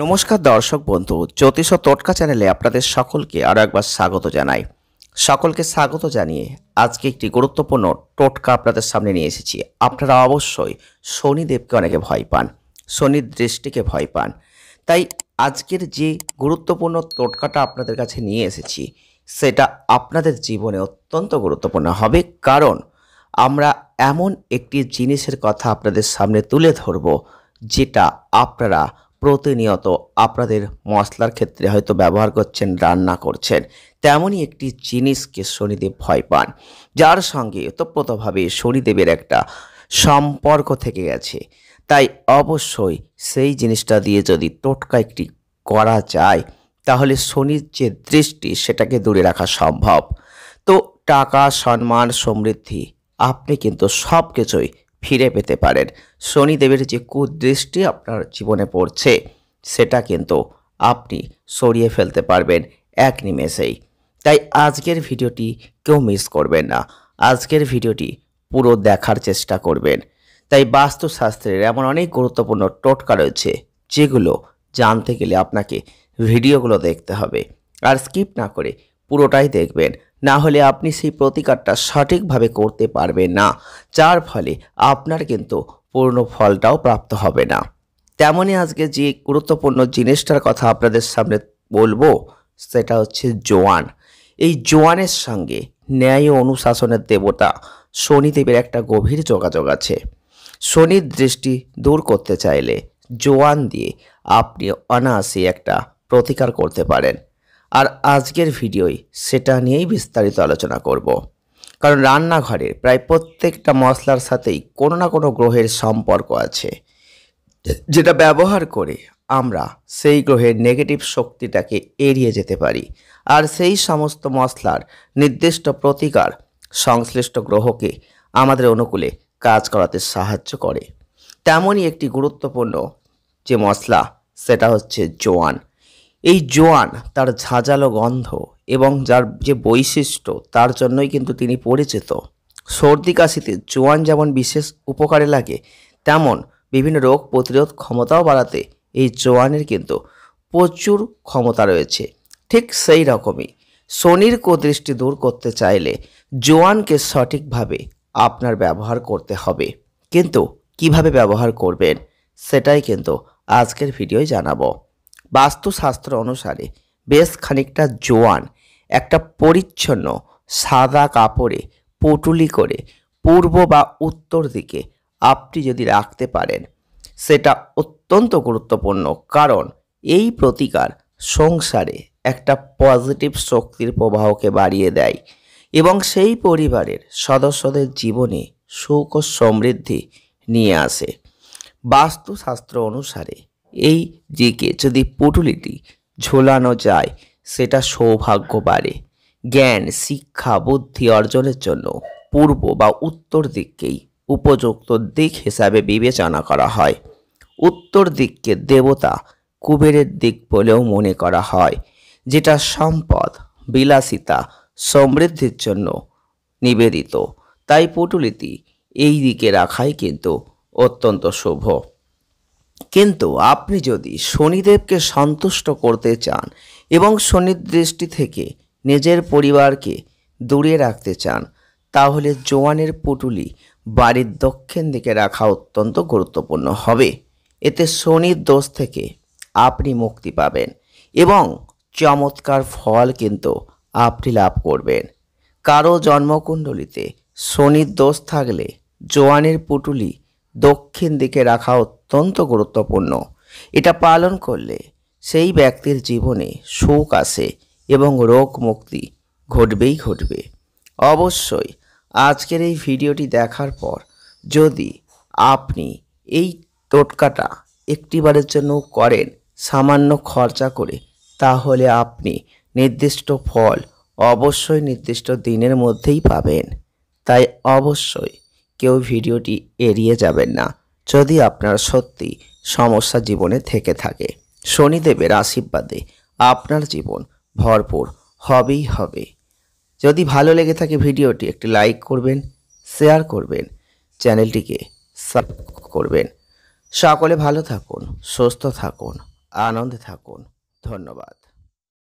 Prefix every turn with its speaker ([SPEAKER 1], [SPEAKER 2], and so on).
[SPEAKER 1] নমস্কার দর্শক বন্ধু, জ্যোতিষ ও টোটকা চ্যানেলে আপনাদের সকলকে আরও একবার স্বাগত জানাই। সকলকে স্বাগত জানিয়ে আজকে একটি গুরুত্বপূর্ণ টোটকা আপনাদের সামনে নিয়ে এসেছি। আপনারা অবশ্যই শনিদেবকে অনেকে ভয় পান, শনির দৃষ্টিকে ভয় পান। তাই আজকের যে গুরুত্বপূর্ণ টোটকাটা আপনাদের কাছে নিয়ে এসেছি সেটা আপনাদের জীবনে অত্যন্ত গুরুত্বপূর্ণ হবে, কারণ আমরা এমন একটি জিনিসের কথা আপনাদের সামনে তুলে ধরব যেটা আপনারা প্রতিনিয়ত আপনাদের মশলার ক্ষেত্রে হয়তো ব্যবহার করছেন, রান্না করছেন। তেমনই একটি জিনিসকে শনিদেব ভয় পান, যার সঙ্গে ওতপ্রোতভাবে শনিদেবের একটা সম্পর্ক থেকে গেছে। তাই অবশ্যই সেই জিনিসটা দিয়ে যদি টোটকা একটি করা যায় তাহলে শনির যে দৃষ্টি সেটাকে দূরে রাখা সম্ভব। তো টাকা, সম্মান, সমৃদ্ধি আপনি কিন্তু সব কিছুই ফিরে পেতে পারেন। শনিদেবের যে কুদৃষ্টি আপনার জীবনে পড়ছে সেটা কিন্তু আপনি সরিয়ে ফেলতে পারবেন এক নিমেষেই। তাই আজকের ভিডিওটি কেউ মিস করবেন না, আজকের ভিডিওটি পুরো দেখার চেষ্টা করবেন। তাই বাস্তুশাস্ত্রের এমন অনেক গুরুত্বপূর্ণ টোটকা রয়েছে যেগুলো জানতে গেলে আপনাকে ভিডিওগুলো দেখতে হবে, আর স্কিপ না করে পুরোটাই দেখবেন। না হলে আপনি সেই প্রতিকারটা সঠিকভাবে করতে পারবেন না, যার ফলে আপনার কিন্তু পূর্ণ ফলটাও প্রাপ্ত হবে না। তেমনই আজকে যে গুরুত্বপূর্ণ জিনিসটার কথা আপনাদের সামনে বলবো সেটা হচ্ছে জোয়ান। এই জোয়ানের সঙ্গে ন্যায় ও অনুশাসনের দেবতা শনিদেবের একটা গভীর যোগাযোগ আছে। শনির দৃষ্টি দূর করতে চাইলে জোয়ান দিয়ে আপনি অনায়াসে একটা প্রতিকার করতে পারেন। আর আজকের ভিডিওয় সেটা নিয়েই বিস্তারিত আলোচনা করব, কারণ রান্নাঘরের প্রায় প্রত্যেকটা মশলার সাথেই কোনো না কোনো গ্রহের সম্পর্ক আছে, যেটা ব্যবহার করে আমরা সেই গ্রহের নেগেটিভ শক্তিটাকে এড়িয়ে যেতে পারি। আর সেই সমস্ত মশলার নির্দিষ্ট প্রতিকার সংশ্লিষ্ট গ্রহকে আমাদের অনুকূলে কাজ করাতে সাহায্য করে। তেমনই একটি গুরুত্বপূর্ণ যে মশলা সেটা হচ্ছে জোয়ান। এই জোয়ান তার ঝাঁঝালো গন্ধ এবং যার যে বৈশিষ্ট্য তার জন্যই কিন্তু তিনি পরিচিত। সর্দি কাশিতে জোয়ান যেমন বিশেষ উপকারে লাগে, তেমন বিভিন্ন রোগ প্রতিরোধ ক্ষমতাও বাড়াতে এই জোয়ানের কিন্তু প্রচুর ক্ষমতা রয়েছে। ঠিক সেই রকমই শনির কুদৃষ্টি দূর করতে চাইলে জোয়ানকে সঠিকভাবে আপনার ব্যবহার করতে হবে। কিন্তু কিভাবে ব্যবহার করবেন সেটাই কিন্তু আজকের ভিডিওয় জানাবো। বাস্তুশাস্ত্র অনুসারে বেশ খানিকটা জোয়ান একটা পরিচ্ছন্ন সাদা কাপড়ে পুটুলি করে পূর্ব বা উত্তর দিকে আপনি যদি রাখতে পারেন সেটা অত্যন্ত গুরুত্বপূর্ণ, কারণ এই প্রতিকার সংসারে একটা পজিটিভ শক্তির প্রবাহকে বাড়িয়ে দেয় এবং সেই পরিবারের সদস্যদের জীবনে সুখ ও সমৃদ্ধি নিয়ে আসে। বাস্তুশাস্ত্র অনুসারে এই দিকে যদি পুটুলিটি ঝোলানো যায় সেটা সৌভাগ্য বাড়ে। জ্ঞান, শিক্ষা, বুদ্ধি অর্জনের জন্য পূর্ব বা উত্তর দিককেই উপযুক্ত দিক হিসাবে বিবেচনা করা হয়। উত্তর দিককে দেবতা কুবেরের দিক বলেও মনে করা হয়, যেটা সম্পদ, বিলাসিতা, সমৃদ্ধির জন্য নিবেদিত। তাই পুটুলিটি এই দিকে রাখাই কিন্তু অত্যন্ত শুভ। কিন্তু আপনি যদি শনিদেবকে সন্তুষ্ট করতে চান এবং শনির দৃষ্টি থেকে নিজের পরিবারকে দূরে রাখতে চান তাহলে জোয়ানের পুটুলি বাড়ির দক্ষিণ দিকে রাখা অত্যন্ত গুরুত্বপূর্ণ হবে। এতে শনির দোষ থেকে আপনি মুক্তি পাবেন এবং চমৎকার ফল কিন্তু আপনি লাভ করবেন। কারো জন্মকুণ্ডলিতে শনির দোষ থাকলে জোয়ানের পুটুলি দক্ষিণ দিকে রাখা অত্যন্ত গুরুত্বপূর্ণ। এটা পালন করলে সেই ব্যক্তির জীবনে সুখ আসে এবং রোগ মুক্তি ঘটবেই ঘটবে। অবশ্যই আজকের এই ভিডিওটি দেখার পর যদি আপনি এই টোটকাটা একটিবারের জন্য করেন সামান্য খরচা করে, তাহলে আপনি নির্দিষ্ট ফল অবশ্যই নির্দিষ্ট দিনের মধ্যেই পাবেন। তাই অবশ্যই কেউ ভিডিওটি এড়িয়ে যাবেন না যদি আপনার সত্যি সমস্যা জীবনে থেকে থাকে। শনিদেবের আশীর্বাদে আপনার জীবন ভরপুর হবেই হবে। যদি ভালো লেগে থাকে ভিডিওটি একটি লাইক করবেন, শেয়ার করবেন, চ্যানেলটিকে সাবস্ক্রাইব করবেন। সকলে ভালো থাকুন, সুস্থ থাকুন। আনন্দে থাকুন। ধন্যবাদ।